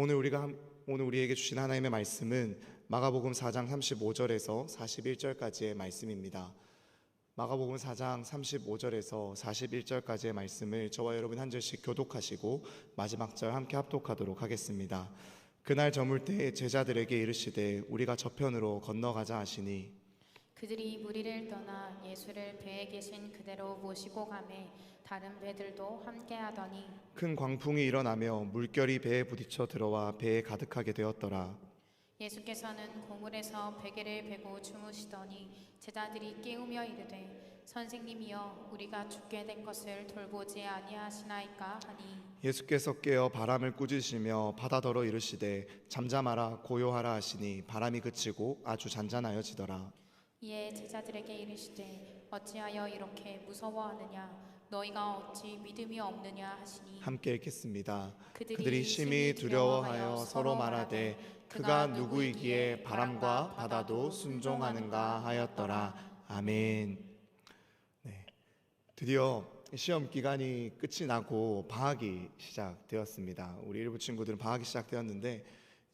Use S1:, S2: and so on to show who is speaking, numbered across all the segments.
S1: 오늘 우리에게 주신 하나님의 말씀은 마가복음 4장 35절에서 41절까지의 말씀입니다. 마가복음 4장 35절에서 41절까지의 말씀을 저와 여러분 한 절씩 교독하시고 마지막 절 함께 합독하도록 하겠습니다. 그날 저물 때 제자들에게 이르시되 우리가 저편으로 건너가자 하시니
S2: 그들이 무리를 떠나 예수를 배에 계신 그대로 모시고 가매 다른 배들도 함께하더니
S1: 큰 광풍이 일어나며 물결이 배에 부딪혀 들어와 배에 가득하게 되었더라.
S2: 예수께서는 고물에서 베개를 베고 주무시더니 제자들이 깨우며 이르되 선생님이여 우리가 죽게 된 것을 돌보지 아니하시나이까 하니
S1: 예수께서 깨어 바람을 꾸짖으시며 바다더러 이르시되 잠잠하라 고요하라 하시니 바람이 그치고 아주 잔잔하여지더라.
S2: 이에 제자들에게 이르시되 어찌하여 이렇게 무서워하느냐 너희가 어찌 믿음이 없느냐 하시니
S1: 함께 읽겠습니다.
S2: 그들이
S1: 그들이 심히 두려워하여 서로 말하되 그가 누구이기에 바람과 바다도 순종하는가 하였더라. 아멘. 네, 드디어 시험 기간이 끝이 나고 방학이 시작되었습니다. 우리 일부 친구들은 방학이 시작되었는데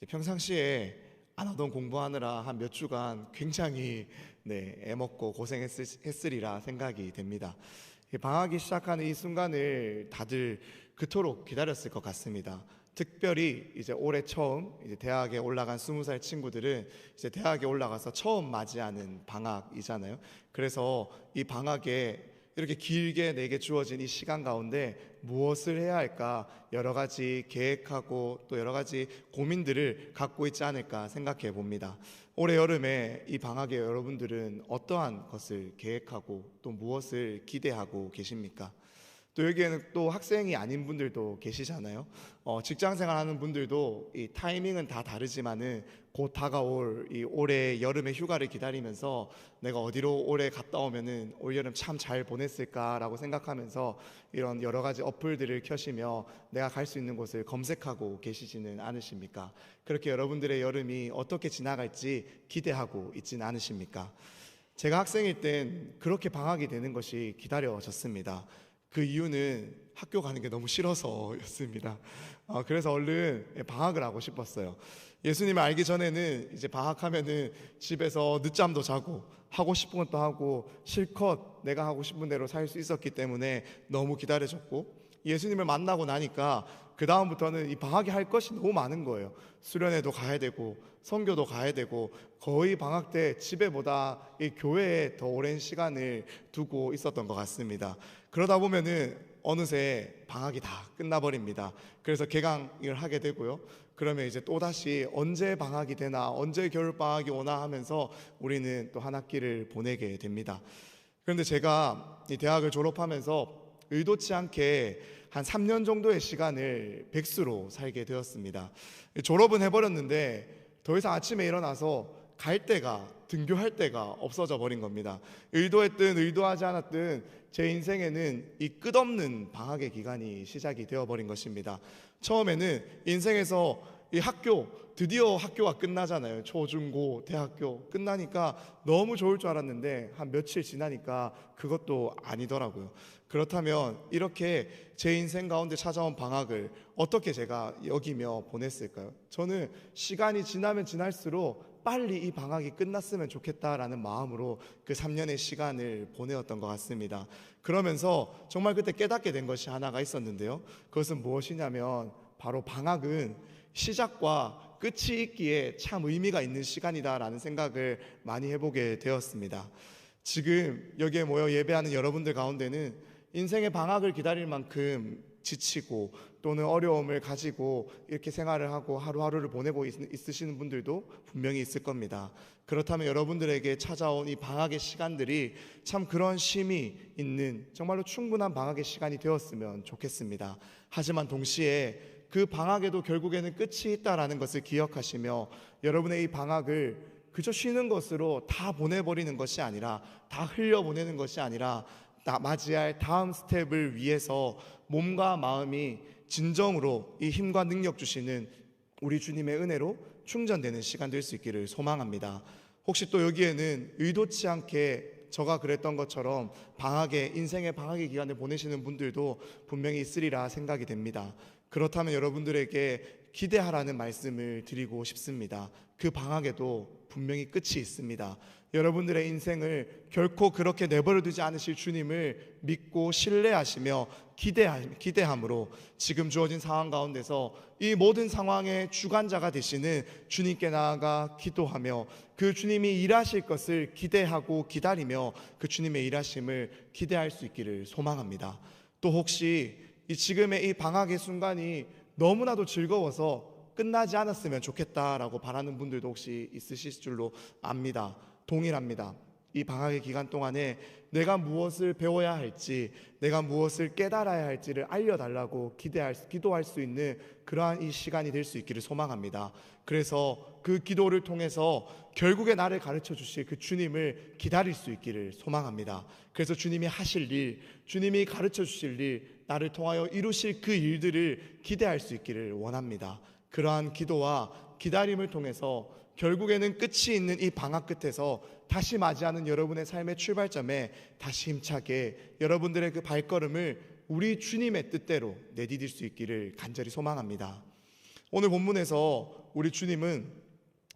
S1: 평상시에 안 하던 공부하느라 한 몇 주간 굉장히 애먹고 고생했으리라 생각이 됩니다. 방학이 시작하는 이 순간을 다들 그토록 기다렸을 것 같습니다. 특별히 이제 올해 처음 이제 대학에 올라간 20살 친구들은 이제 대학에 올라가서 처음 맞이하는 방학이잖아요. 그래서 이 방학에 이렇게 길게 내게 주어진 이 시간 가운데 무엇을 해야 할까 여러 가지 계획하고 또 여러 가지 고민들을 갖고 있지 않을까 생각해 봅니다. 올해 여름에 이 방학에 여러분들은 어떠한 것을 계획하고 또 무엇을 기대하고 계십니까? 또 여기에는 또 학생이 아닌 분들도 계시잖아요. 직장생활 하는 분들도 이 타이밍은 다 다르지만은 곧 다가올 이 올해 여름의 휴가를 기다리면서 내가 어디로 올해 갔다 오면은 올 여름 참 잘 보냈을까라고 생각하면서 이런 여러 가지 어플들을 켜시며 내가 갈 수 있는 곳을 검색하고 계시지는 않으십니까? 그렇게 여러분들의 여름이 어떻게 지나갈지 기대하고 있지는 않으십니까? 제가 학생일 땐 그렇게 방학이 되는 것이 기다려졌습니다. 그 이유는 학교 가는 게 너무 싫어서였습니다. 그래서 얼른 방학을 하고 싶었어요. 예수님을 알기 전에는 이제 방학하면은 집에서 늦잠도 자고 하고 싶은 것도 하고 실컷 내가 하고 싶은 대로 살 수 있었기 때문에 너무 기다려졌고, 예수님을 만나고 나니까 그 다음부터는 이 방학에 할 것이 너무 많은 거예요. 수련회도 가야 되고 선교도 가야 되고 거의 방학 때 집에보다 이 교회에 더 오랜 시간을 두고 있었던 것 같습니다. 그러다 보면은 어느새 방학이 다 끝나버립니다. 그래서 개강을 하게 되고요. 그러면 이제 또다시 언제 방학이 되나 언제 겨울방학이 오나 하면서 우리는 또 한 학기를 보내게 됩니다. 그런데 제가 이 대학을 졸업하면서 의도치 않게 한 3년 정도의 시간을 백수로 살게 되었습니다. 졸업은 해버렸는데 더 이상 아침에 일어나서 갈 데가, 등교할 데가 없어져 버린 겁니다. 의도했든 의도하지 않았든 제 인생에는 이 끝없는 방학의 기간이 시작이 되어버린 것입니다. 처음에는 인생에서 이 드디어 학교가 끝나잖아요. 초, 중, 고, 대학교 끝나니까 너무 좋을 줄 알았는데 한 며칠 지나니까 그것도 아니더라고요. 그렇다면 이렇게 제 인생 가운데 찾아온 방학을 어떻게 제가 여기며 보냈을까요? 저는 시간이 지나면 지날수록 빨리 이 방학이 끝났으면 좋겠다라는 마음으로 그 3년의 시간을 보내었던 것 같습니다. 그러면서 정말 그때 깨닫게 된 것이 하나가 있었는데요. 그것은 무엇이냐면 바로 방학은 시작과 끝이 있기에 참 의미가 있는 시간이다라는 생각을 많이 해보게 되었습니다. 지금 여기에 모여 예배하는 여러분들 가운데는 인생의 방학을 기다릴 만큼 지치고 또는 어려움을 가지고 이렇게 생활을 하고 하루하루를 보내고 있으시는 분들도 분명히 있을 겁니다. 그렇다면 여러분들에게 찾아온 이 방학의 시간들이 참 그런 쉼이 있는 정말로 충분한 방학의 시간이 되었으면 좋겠습니다. 하지만 동시에 그 방학에도 결국에는 끝이 있다라는 것을 기억하시며 여러분의 이 방학을 그저 쉬는 것으로 다 보내버리는 것이 아니라, 다 흘려보내는 것이 아니라 맞이할 다음 스텝을 위해서 몸과 마음이 진정으로 이 힘과 능력 주시는 우리 주님의 은혜로 충전되는 시간 될 수 있기를 소망합니다. 혹시 또 여기에는 의도치 않게 저가 그랬던 것처럼 인생의 방학의 기간을 보내시는 분들도 분명히 있으리라 생각이 됩니다. 그렇다면 여러분들에게 기대하라는 말씀을 드리고 싶습니다. 그 방학에도 분명히 끝이 있습니다. 여러분들의 인생을 결코 그렇게 내버려 두지 않으실 주님을 믿고 신뢰하시며 기대함으로 지금 주어진 상황 가운데서 이 모든 상황의 주관자가 되시는 주님께 나아가 기도하며 그 주님이 일하실 것을 기대하고 기다리며 그 주님의 일하심을 기대할 수 있기를 소망합니다. 또 혹시 이 지금의 이 방학의 순간이 너무나도 즐거워서 끝나지 않았으면 좋겠다라고 바라는 분들도 혹시 있으실 줄로 압니다. 동일합니다. 이 방학의 기간 동안에 내가 무엇을 배워야 할지, 내가 무엇을 깨달아야 할지를 알려달라고 기도할 수 있는 그러한 이 시간이 될 수 있기를 소망합니다. 그래서 그 기도를 통해서 결국에 나를 가르쳐 주실 그 주님을 기다릴 수 있기를 소망합니다. 그래서 주님이 하실 일, 주님이 가르쳐 주실 일, 나를 통하여 이루실 그 일들을 기대할 수 있기를 원합니다. 그러한 기도와 기다림을 통해서 결국에는 끝이 있는 이 방학 끝에서 다시 맞이하는 여러분의 삶의 출발점에 다시 힘차게 여러분들의 그 발걸음을 우리 주님의 뜻대로 내디딜 수 있기를 간절히 소망합니다. 오늘 본문에서 우리 주님은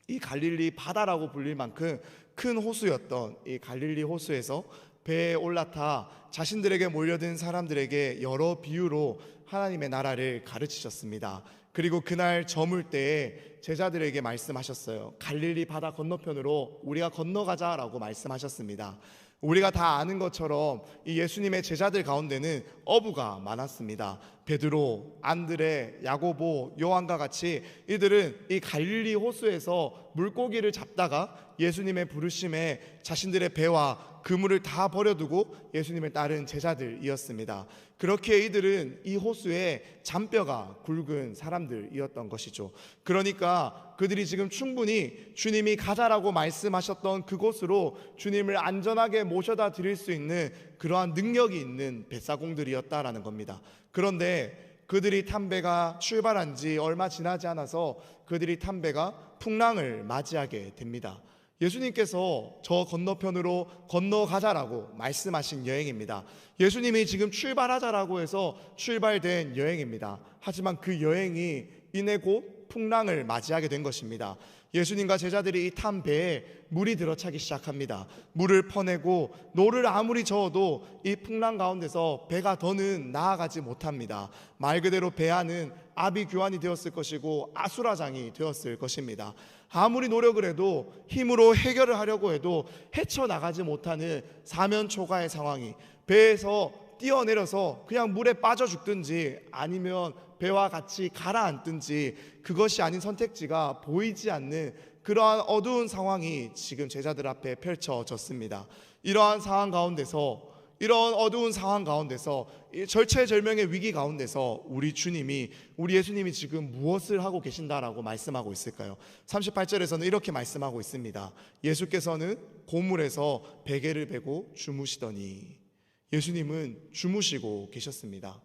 S1: 이 갈릴리 바다라고 불릴 만큼 큰 호수였던 이 갈릴리 호수에서 배에 올라타 자신들에게 몰려든 사람들에게 여러 비유로 하나님의 나라를 가르치셨습니다. 그리고 그날 저물 때에 제자들에게 말씀하셨어요. 갈릴리 바다 건너편으로 우리가 건너가자라고 말씀하셨습니다. 우리가 다 아는 것처럼 이 예수님의 제자들 가운데는 어부가 많았습니다. 베드로, 안드레, 야고보, 요한과 같이 이들은 이 갈릴리 호수에서 물고기를 잡다가 예수님의 부르심에 자신들의 배와 그물을 다 버려두고 예수님을 따른 제자들이었습니다. 그렇게 이들은 이 호수에 잔뼈가 굵은 사람들이었던 것이죠. 그러니까 그들이 지금 충분히 주님이 가자라고 말씀하셨던 그곳으로 주님을 안전하게 모셔다 드릴 수 있는 그러한 능력이 있는 뱃사공들이었다라는 겁니다. 그런데 그들이 탄 배가 출발한 지 얼마 지나지 않아서 그들이 탄 배가 풍랑을 맞이하게 됩니다. 예수님께서 저 건너편으로 건너가자라고 말씀하신 여행입니다. 예수님이 지금 출발하자라고 해서 출발된 여행입니다. 하지만 그 여행이 이내 곧 풍랑을 맞이하게 된 것입니다. 예수님과 제자들이 이 탄 배에 물이 들어차기 시작합니다. 물을 퍼내고 노를 아무리 저어도 이 풍랑 가운데서 배가 더는 나아가지 못합니다. 말 그대로 배 안은 아비규환이 되었을 것이고 아수라장이 되었을 것입니다. 아무리 노력을 해도 힘으로 해결을 하려고 해도 헤쳐나가지 못하는 사면초가의 상황이, 배에서 뛰어내려서 그냥 물에 빠져 죽든지 아니면 배와 같이 가라앉든지 그것이 아닌 선택지가 보이지 않는 그러한 어두운 상황이 지금 제자들 앞에 펼쳐졌습니다. 이러한 상황 가운데서, 이런 어두운 상황 가운데서, 이 절체절명의 위기 가운데서 우리 예수님이 지금 무엇을 하고 계신다라고 말씀하고 있을까요? 38절에서는 이렇게 말씀하고 있습니다. 예수께서는 고물에서 베개를 베고 주무시더니, 예수님은 주무시고 계셨습니다.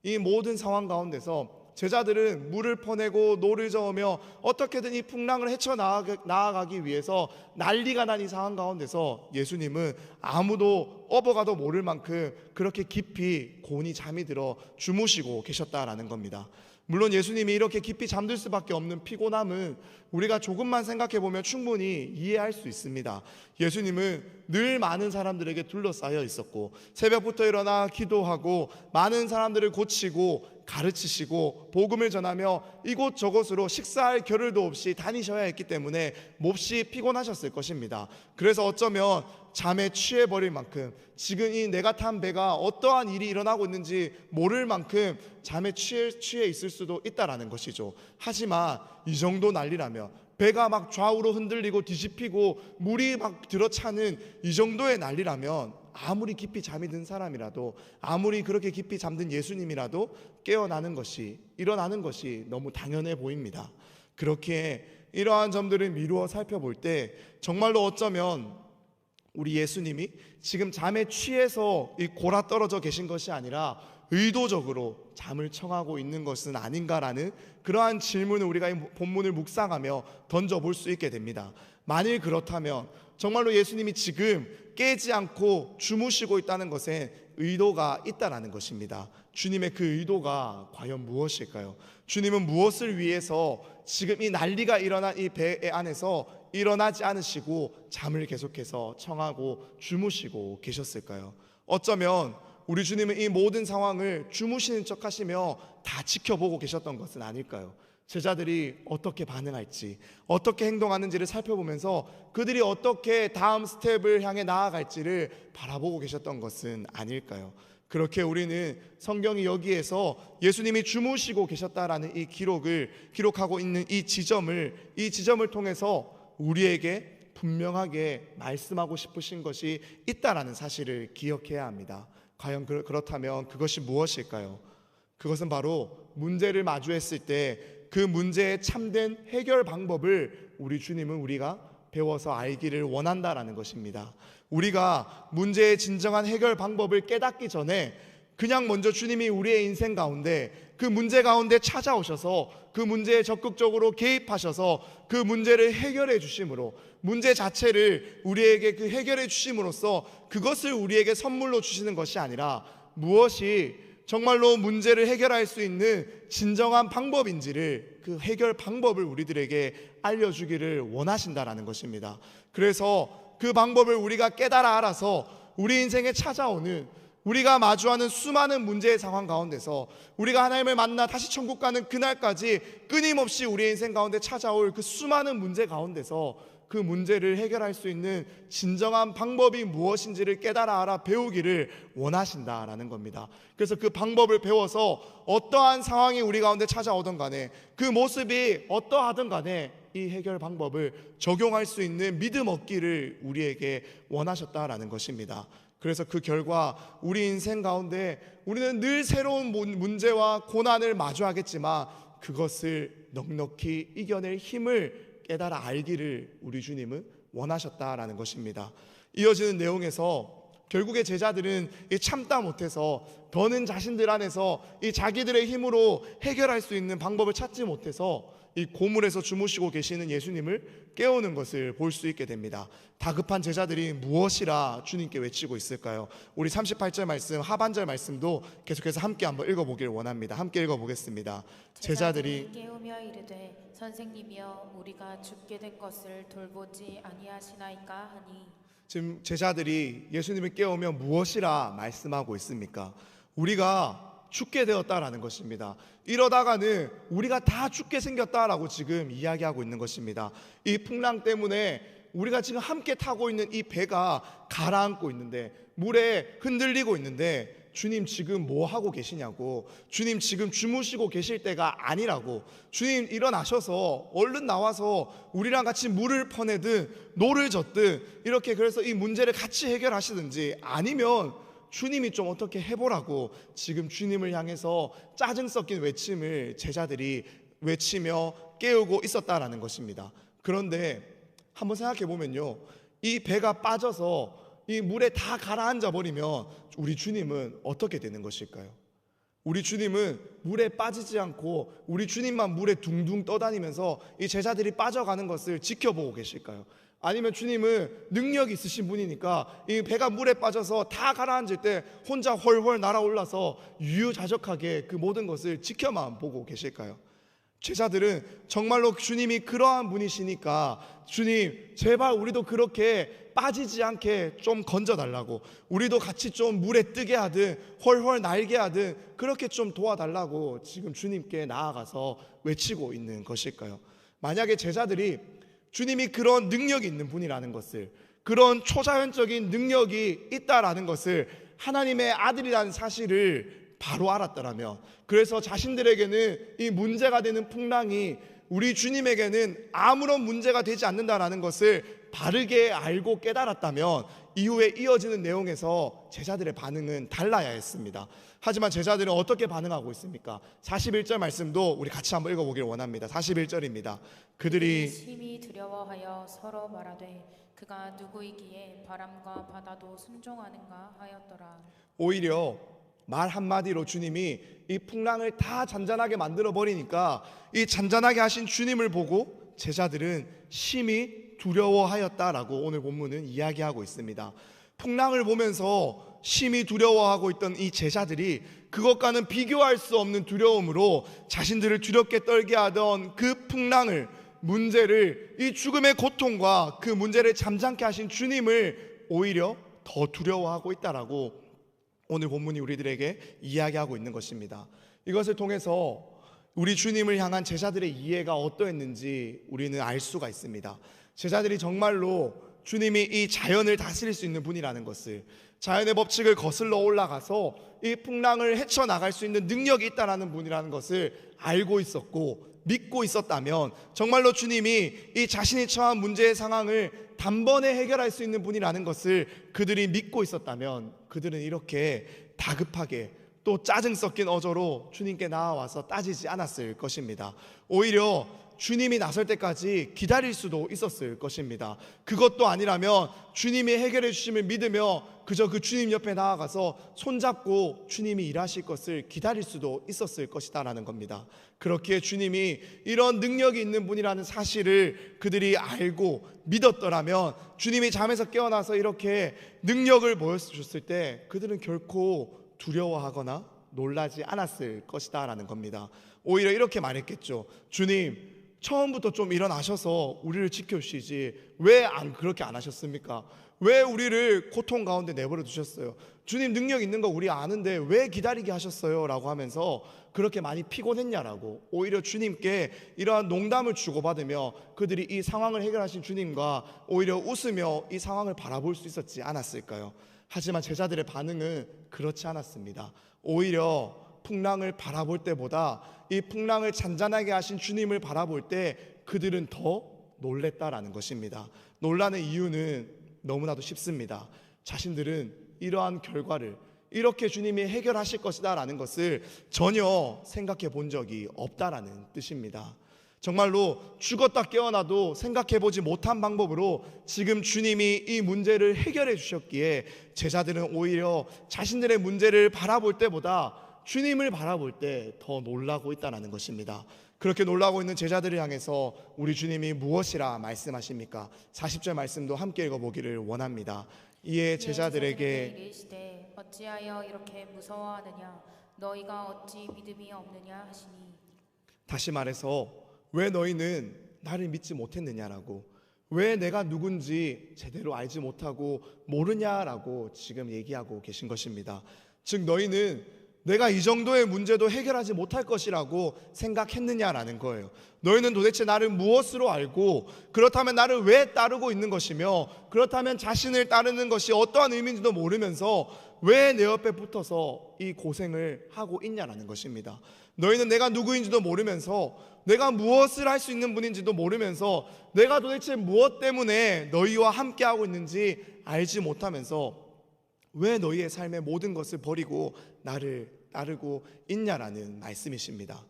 S1: 이 모든 상황 가운데서 제자들은 물을 퍼내고 노를 저으며 어떻게든 이 풍랑을 헤쳐나아가기 위해서 난리가 난 이 상황 가운데서 예수님은 아무도 업어가도 모를 만큼 그렇게 깊이 곤히 잠이 들어 주무시고 계셨다라는 겁니다. 물론 예수님이 이렇게 깊이 잠들 수밖에 없는 피곤함은 우리가 조금만 생각해보면 충분히 이해할 수 있습니다. 예수님은 늘 많은 사람들에게 둘러싸여 있었고 새벽부터 일어나 기도하고 많은 사람들을 고치고 가르치시고 복음을 전하며 이곳저곳으로 식사할 겨를도 없이 다니셔야 했기 때문에 몹시 피곤하셨을 것입니다. 그래서 어쩌면 잠에 취해버릴 만큼, 지금 이 내가 탄 배가 어떠한 일이 일어나고 있는지 모를 만큼 잠에 취해 있을 수도 있다라는 것이죠. 하지만 이 정도 난리라면, 배가 막 좌우로 흔들리고 뒤집히고 물이 막 들어차는 이 정도의 난리라면, 아무리 깊이 잠이 든 사람이라도, 아무리 그렇게 깊이 잠든 예수님이라도 깨어나는 것이, 일어나는 것이 너무 당연해 보입니다. 그렇게 이러한 점들을 미루어 살펴볼 때 정말로 어쩌면 우리 예수님이 지금 잠에 취해서 이 골아 떨어져 계신 것이 아니라 의도적으로 잠을 청하고 있는 것은 아닌가라는 그러한 질문을 우리가 이 본문을 묵상하며 던져볼 수 있게 됩니다. 만일 그렇다면 정말로 예수님이 지금 깨지 않고 주무시고 있다는 것에 의도가 있다라는 것입니다. 주님의 그 의도가 과연 무엇일까요? 주님은 무엇을 위해서 지금 이 난리가 일어난 이 배 안에서 일어나지 않으시고 잠을 계속해서 청하고 주무시고 계셨을까요? 어쩌면 우리 주님은 이 모든 상황을 주무시는 척 하시며 다 지켜보고 계셨던 것은 아닐까요? 제자들이 어떻게 반응할지, 어떻게 행동하는지를 살펴보면서 그들이 어떻게 다음 스텝을 향해 나아갈지를 바라보고 계셨던 것은 아닐까요? 그렇게 우리는 성경이 여기에서 예수님이 주무시고 계셨다라는 이 기록을 기록하고 있는 이 지점을 통해서 우리에게 분명하게 말씀하고 싶으신 것이 있다라는 사실을 기억해야 합니다. 과연 그렇다면 그것이 무엇일까요? 그것은 바로 문제를 마주했을 때 그 문제의 참된 해결 방법을 우리 주님은 우리가 배워서 알기를 원한다라는 것입니다. 우리가 문제의 진정한 해결 방법을 깨닫기 전에 그냥 먼저 주님이 우리의 인생 가운데 그 문제 가운데 찾아오셔서 그 문제에 적극적으로 개입하셔서 그 문제를 해결해 주심으로, 문제 자체를 우리에게 그 해결해 주심으로써 그것을 우리에게 선물로 주시는 것이 아니라 무엇이 정말로 문제를 해결할 수 있는 진정한 방법인지를, 그 해결 방법을 우리들에게 알려주기를 원하신다라는 것입니다. 그래서 그 방법을 우리가 깨달아 알아서 우리 인생에 찾아오는, 우리가 마주하는 수많은 문제의 상황 가운데서 우리가 하나님을 만나 다시 천국 가는 그날까지 끊임없이 우리의 인생 가운데 찾아올 그 수많은 문제 가운데서 그 문제를 해결할 수 있는 진정한 방법이 무엇인지를 깨달아 알아 배우기를 원하신다라는 겁니다. 그래서 그 방법을 배워서 어떠한 상황이 우리 가운데 찾아오던 간에, 그 모습이 어떠하든 간에 이 해결 방법을 적용할 수 있는 믿음 얻기를 우리에게 원하셨다라는 것입니다. 그래서 그 결과 우리 인생 가운데 우리는 늘 새로운 문제와 고난을 마주하겠지만 그것을 넉넉히 이겨낼 힘을 깨달아 알기를 우리 주님은 원하셨다라는 것입니다. 이어지는 내용에서 결국에 제자들은 참다 못해서, 더는 자신들 안에서 이 자기들의 힘으로 해결할 수 있는 방법을 찾지 못해서 이 고물에서 주무시고 계시는 예수님을 깨우는 것을 볼 수 있게 됩니다. 다급한 제자들이 무엇이라 주님께 외치고 있을까요? 우리 38절 말씀, 하반절 말씀도 계속해서 함께 한번 읽어보길 원합니다. 함께 읽어보겠습니다. 제자들이
S2: 깨우며 이르되 선생님이여 우리가 죽게 된 것을 돌보지 아니하시나이까 하니.
S1: 지금 제자들이 예수님을 깨우며 무엇이라 말씀하고 있습니까? 우리가 죽게 되었다라는 것입니다. 이러다가는 우리가 다 죽게 생겼다라고 지금 이야기하고 있는 것입니다. 이 풍랑 때문에 우리가 지금 함께 타고 있는 이 배가 가라앉고 있는데, 물에 흔들리고 있는데 주님 지금 뭐 하고 계시냐고, 주님 지금 주무시고 계실 때가 아니라고, 주님 일어나셔서 얼른 나와서 우리랑 같이 물을 퍼내든 노를 젓든 이렇게, 그래서 이 문제를 같이 해결하시든지, 아니면 주님이 좀 어떻게 해보라고 지금 주님을 향해서 짜증 섞인 외침을 제자들이 외치며 깨우고 있었다라는 것입니다. 그런데 한번 생각해 보면요, 이 배가 빠져서 이 물에 다 가라앉아 버리면 우리 주님은 어떻게 되는 것일까요? 우리 주님은 물에 빠지지 않고 우리 주님만 물에 둥둥 떠다니면서 이 제자들이 빠져가는 것을 지켜보고 계실까요? 아니면 주님은 능력이 있으신 분이니까 이 배가 물에 빠져서 다 가라앉을 때 혼자 훨훨 날아올라서 유유자적하게 그 모든 것을 지켜만 보고 계실까요? 제자들은 정말로 주님이 그러한 분이시니까 주님 제발 우리도 그렇게 빠지지 않게 좀 건져달라고, 우리도 같이 좀 물에 뜨게 하든 훨훨 날게 하든 그렇게 좀 도와달라고 지금 주님께 나아가서 외치고 있는 것일까요? 만약에 제자들이 주님이 그런 능력이 있는 분이라는 것을, 그런 초자연적인 능력이 있다라는 것을, 하나님의 아들이라는 사실을 바로 알았더라면, 그래서 자신들에게는 이 문제가 되는 풍랑이 우리 주님에게는 아무런 문제가 되지 않는다라는 것을 바르게 알고 깨달았다면 이후에 이어지는 내용에서 제자들의 반응은 달라야 했습니다. 하지만 제자들은 어떻게 반응하고 있습니까? 41절 말씀도 우리 같이 한번 읽어보길 원합니다. 41절입니다. 그들이
S2: 심히 두려워하여 서로 말하되 그가 누구이기에 바람과 바다도 순종하는가 하였더라.
S1: 오히려 말 한마디로 주님이 이 풍랑을 다 잔잔하게 만들어 버리니까 이 잔잔하게 하신 주님을 보고 제자들은 심히 두려워하였다라고 오늘 본문은 이야기하고 있습니다. 풍랑을 보면서 심히 두려워하고 있던 이 제자들이 그것과는 비교할 수 없는 두려움으로 자신들을 두렵게 떨게 하던 그 풍랑을, 문제를, 이 죽음의 고통과 그 문제를 잠잠케 하신 주님을 오히려 더 두려워하고 있다라고 오늘 본문이 우리들에게 이야기하고 있는 것입니다. 이것을 통해서 우리 주님을 향한 제자들의 이해가 어떠했는지 우리는 알 수가 있습니다. 제자들이 정말로 주님이 이 자연을 다스릴 수 있는 분이라는 것을, 자연의 법칙을 거슬러 올라가서 이 풍랑을 헤쳐나갈 수 있는 능력이 있다는 분이라는 것을 알고 있었고 믿고 있었다면, 정말로 주님이 이 자신이 처한 문제의 상황을 단번에 해결할 수 있는 분이라는 것을 그들이 믿고 있었다면, 그들은 이렇게 다급하게 또 짜증 섞인 어조로 주님께 나와서 따지지 않았을 것입니다. 오히려 주님이 나설 때까지 기다릴 수도 있었을 것입니다. 그것도 아니라면 주님이 해결해 주심을 믿으며 그저 그 주님 옆에 나아가서 손잡고 주님이 일하실 것을 기다릴 수도 있었을 것이다라는 겁니다. 그렇기에 주님이 이런 능력이 있는 분이라는 사실을 그들이 알고 믿었더라면, 주님이 잠에서 깨어나서 이렇게 능력을 보여주셨을 때 그들은 결코 두려워하거나 놀라지 않았을 것이다 라는 겁니다. 오히려 이렇게 말했겠죠. 주님, 처음부터 좀 일어나셔서 우리를 지켜주시지 왜 그렇게 안 하셨습니까? 왜 우리를 고통 가운데 내버려 두셨어요? 주님 능력 있는 거 우리 아는데 왜 기다리게 하셨어요? 라고 하면서 그렇게 많이 피곤했냐라고 오히려 주님께 이러한 농담을 주고받으며 그들이 이 상황을 해결하신 주님과 오히려 웃으며 이 상황을 바라볼 수 있었지 않았을까요? 하지만 제자들의 반응은 그렇지 않았습니다. 오히려 풍랑을 바라볼 때보다 이 풍랑을 잔잔하게 하신 주님을 바라볼 때 그들은 더 놀랬다라는 것입니다. 놀라는 이유는 너무나도 쉽습니다. 자신들은 이러한 결과를 이렇게 주님이 해결하실 것이다 라는 것을 전혀 생각해 본 적이 없다라는 뜻입니다. 정말로 죽었다 깨어나도 생각해보지 못한 방법으로 지금 주님이 이 문제를 해결해 주셨기에 제자들은 오히려 자신들의 문제를 바라볼 때보다 주님을 바라볼 때 더 놀라고 있다는 것입니다. 그렇게 놀라고 있는 제자들을 향해서 우리 주님이 무엇이라 말씀하십니까? 40절 말씀도 함께 읽어보기를 원합니다. 이에 제자들에게
S2: 이르시되 어찌하여 이렇게 무서워하느냐? 너희가 어찌 믿음이 없느냐 하시니.
S1: 다시 말해서 왜 너희는 나를 믿지 못했느냐라고, 왜 내가 누군지 제대로 알지 못하고 모르냐라고 지금 얘기하고 계신 것입니다. 즉 너희는 내가 이 정도의 문제도 해결하지 못할 것이라고 생각했느냐라는 거예요. 너희는 도대체 나를 무엇으로 알고, 그렇다면 나를 왜 따르고 있는 것이며, 그렇다면 자신을 따르는 것이 어떠한 의미인지도 모르면서 왜 내 옆에 붙어서 이 고생을 하고 있냐라는 것입니다. 너희는 내가 누구인지도 모르면서, 내가 무엇을 할 수 있는 분인지도 모르면서, 내가 도대체 무엇 때문에 너희와 함께하고 있는지 알지 못하면서 왜 너희의 삶의 모든 것을 버리고 나를 따르고 있냐라는 말씀이십니다.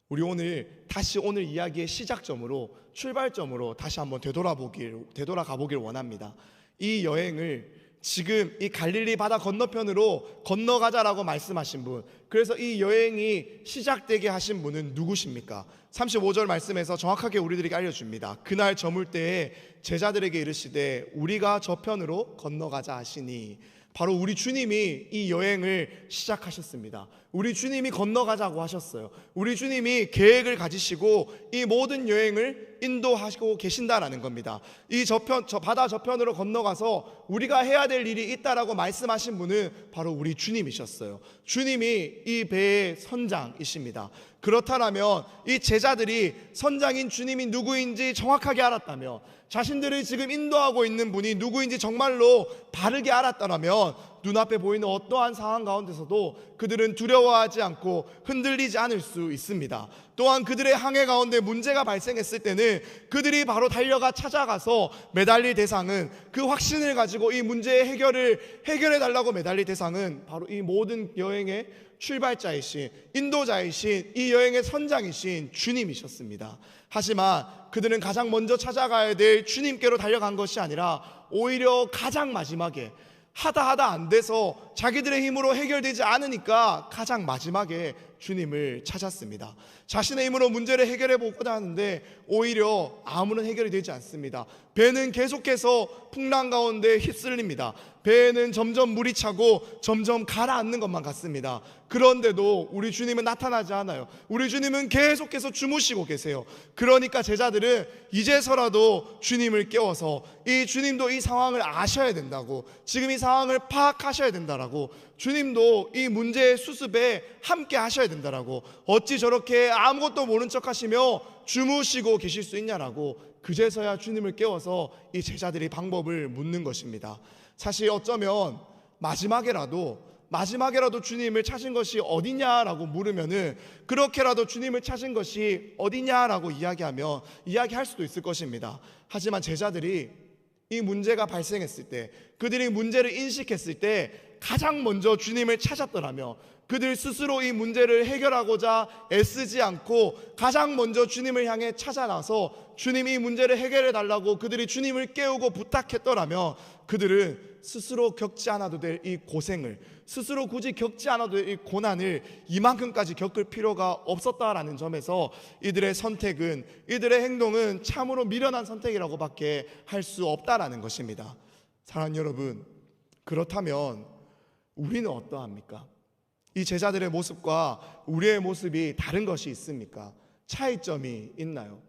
S1: 우리 다시 오늘 이야기의 시작점으로, 출발점으로 다시 한번 되돌아가보길 원합니다. 이 여행을 지금 이 갈릴리 바다 건너편으로 건너가자라고 말씀하신 분, 그래서 이 여행이 시작되게 하신 분은 누구십니까? 35절 말씀에서 정확하게 우리들에게 알려줍니다. 그날 저물 때에 제자들에게 이르시되 우리가 저편으로 건너가자 하시니, 바로 우리 주님이 이 여행을 시작하셨습니다. 우리 주님이 건너가자고 하셨어요. 우리 주님이 계획을 가지시고 이 모든 여행을 인도하시고 계신다라는 겁니다. 저 바다 저편으로 건너가서 우리가 해야 될 일이 있다라고 말씀하신 분은 바로 우리 주님이셨어요. 주님이 이 배의 선장이십니다. 그렇다면 이 제자들이 선장인 주님이 누구인지 정확하게 알았다면, 자신들을 지금 인도하고 있는 분이 누구인지 정말로 바르게 알았다면, 눈앞에 보이는 어떠한 상황 가운데서도 그들은 두려워하지 않고 흔들리지 않을 수 있습니다. 또한 그들의 항해 가운데 문제가 발생했을 때는 그들이 바로 달려가 찾아가서 매달릴 대상은, 그 확신을 가지고 이 문제의 해결해 달라고 매달릴 대상은 바로 이 모든 여행의 출발자이신, 인도자이신, 이 여행의 선장이신 주님이셨습니다. 하지만 그들은 가장 먼저 찾아가야 될 주님께로 달려간 것이 아니라 오히려 가장 마지막에 하다 안 돼서 자기들의 힘으로 해결되지 않으니까 가장 마지막에 주님을 찾았습니다. 자신의 힘으로 문제를 해결해 보고자 하는데 오히려 아무런 해결이 되지 않습니다. 배는 계속해서 풍랑 가운데 휩쓸립니다. 배에는 점점 물이 차고 점점 가라앉는 것만 같습니다. 그런데도 우리 주님은 나타나지 않아요. 우리 주님은 계속해서 주무시고 계세요. 그러니까 제자들은 이제서라도 주님을 깨워서 이 주님도 이 상황을 아셔야 된다고, 지금 이 상황을 파악하셔야 된다라고, 주님도 이 문제의 수습에 함께 하셔야 된다라고, 어찌 저렇게 아무것도 모른 척 하시며 주무시고 계실 수 있냐라고 그제서야 주님을 깨워서 이 제자들이 방법을 묻는 것입니다. 사실 어쩌면 마지막에라도 주님을 찾은 것이 어디냐라고 물으면은 그렇게라도 주님을 찾은 것이 어디냐라고 이야기할 수도 있을 것입니다. 하지만 제자들이 이 문제가 발생했을 때, 그들이 문제를 인식했을 때 가장 먼저 주님을 찾았더라면, 그들 스스로 이 문제를 해결하고자 애쓰지 않고 가장 먼저 주님을 향해 찾아나서 주님이 이 문제를 해결해 달라고 그들이 주님을 깨우고 부탁했더라면, 그들은 스스로 겪지 않아도 될 이 고생을, 스스로 굳이 겪지 않아도 될 이 고난을 이만큼까지 겪을 필요가 없었다라는 점에서 이들의 선택은, 이들의 행동은 참으로 미련한 선택이라고밖에 할 수 없다라는 것입니다. 사랑하는 여러분, 그렇다면 우리는 어떠합니까? 이 제자들의 모습과 우리의 모습이 다른 것이 있습니까? 차이점이 있나요?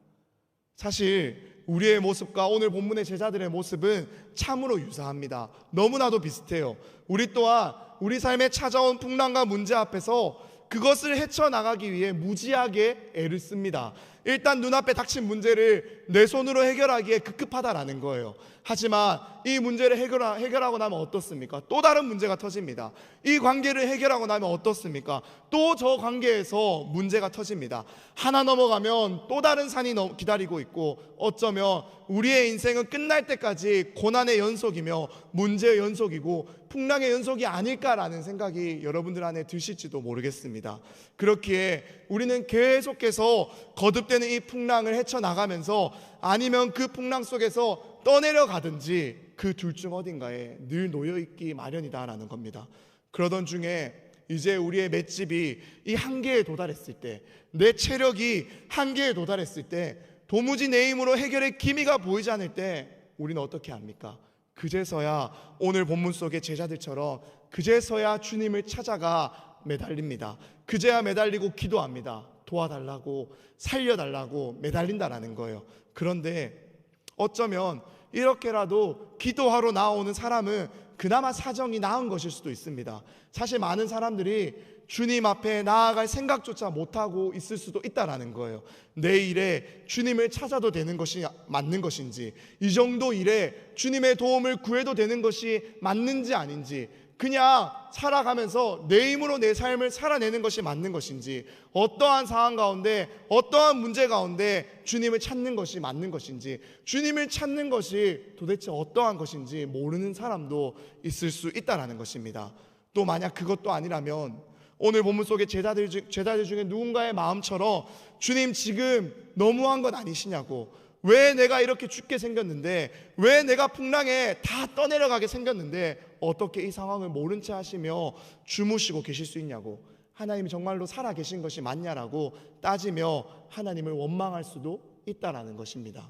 S1: 사실 우리의 모습과 오늘 본문의 제자들의 모습은 참으로 유사합니다. 너무나도 비슷해요. 우리 또한 우리 삶에 찾아온 풍랑과 문제 앞에서 그것을 헤쳐나가기 위해 무지하게 애를 씁니다. 일단 눈앞에 닥친 문제를 내 손으로 해결하기에 급급하다라는 거예요. 하지만 이 문제를 해결하고 나면 어떻습니까? 또 다른 문제가 터집니다. 이 관계를 해결하고 나면 어떻습니까? 또 저 관계에서 문제가 터집니다. 하나 넘어가면 또 다른 산이 기다리고 있고, 어쩌면 우리의 인생은 끝날 때까지 고난의 연속이며 문제의 연속이고 풍랑의 연속이 아닐까라는 생각이 여러분들 안에 드실지도 모르겠습니다. 그렇기에 우리는 계속해서 거듭되는 이 풍랑을 헤쳐나가면서, 아니면 그 풍랑 속에서 떠내려가든지 그 둘 중 어딘가에 늘 놓여있기 마련이다라는 겁니다. 그러던 중에 이제 우리의 맷집이 이 한계에 도달했을 때, 내 체력이 한계에 도달했을 때, 도무지 내 힘으로 해결의 기미가 보이지 않을 때 우리는 어떻게 합니까? 그제서야 오늘 본문 속의 제자들처럼 그제서야 주님을 찾아가 매달립니다. 그제야 매달리고 기도합니다. 도와달라고, 살려달라고 매달린다라는 거예요. 그런데 어쩌면 이렇게라도 기도하러 나오는 사람은 그나마 사정이 나은 것일 수도 있습니다. 사실 많은 사람들이 주님 앞에 나아갈 생각조차 못하고 있을 수도 있다라는 거예요. 내 일에 주님을 찾아도 되는 것이 맞는 것인지, 이 정도 일에 주님의 도움을 구해도 되는 것이 맞는지 아닌지, 그냥 살아가면서 내 힘으로 내 삶을 살아내는 것이 맞는 것인지, 어떠한 상황 가운데, 어떠한 문제 가운데 주님을 찾는 것이 맞는 것인지, 주님을 찾는 것이 도대체 어떠한 것인지 모르는 사람도 있을 수 있다는 것입니다. 또 만약 그것도 아니라면 오늘 본문 속의 제자들 중에 누군가의 마음처럼 주님 지금 너무한 건 아니시냐고, 왜 내가 이렇게 죽게 생겼는데, 왜 내가 풍랑에 다 떠내려가게 생겼는데 어떻게 이 상황을 모른 채 하시며 주무시고 계실 수 있냐고, 하나님이 정말로 살아 계신 것이 맞냐라고 따지며 하나님을 원망할 수도 있다라는 것입니다.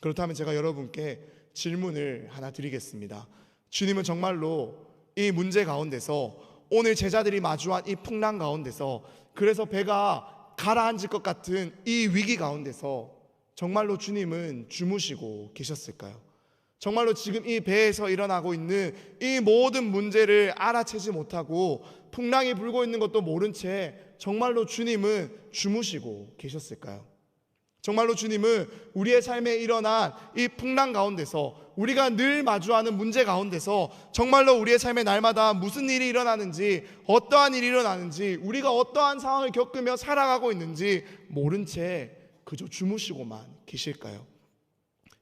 S1: 그렇다면 제가 여러분께 질문을 하나 드리겠습니다. 주님은 정말로 이 문제 가운데서, 오늘 제자들이 마주한 이 풍랑 가운데서, 그래서 배가 가라앉을 것 같은 이 위기 가운데서 정말로 주님은 주무시고 계셨을까요? 정말로 지금 이 배에서 일어나고 있는 이 모든 문제를 알아채지 못하고 풍랑이 불고 있는 것도 모른 채 정말로 주님은 주무시고 계셨을까요? 정말로 주님은 우리의 삶에 일어난 이 풍랑 가운데서, 우리가 늘 마주하는 문제 가운데서 정말로 우리의 삶에 날마다 무슨 일이 일어나는지, 어떠한 일이 일어나는지, 우리가 어떠한 상황을 겪으며 살아가고 있는지 모른 채 그저 주무시고만 계실까요?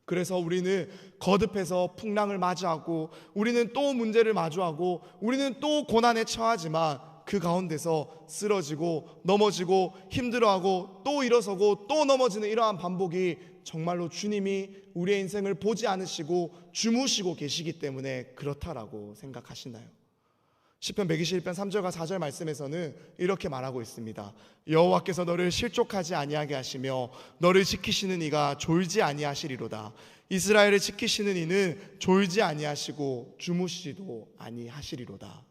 S1: 그래서 우리는 거듭해서 풍랑을 맞이하고, 우리는 또 문제를 마주하고, 우리는 또 고난에 처하지만 그 가운데서 쓰러지고 넘어지고 힘들어하고 또 일어서고 또 넘어지는 이러한 반복이 정말로 주님이 우리의 인생을 보지 않으시고 주무시고 계시기 때문에 그렇다라고 생각하시나요? 시편 121편 3절과 4절 말씀에서는 이렇게 말하고 있습니다. 여호와께서 너를 실족하지 아니하게 하시며 너를 지키시는 이가 졸지 아니하시리로다. 이스라엘을 지키시는 이는 졸지 아니하시고 주무시지도 아니하시리로다.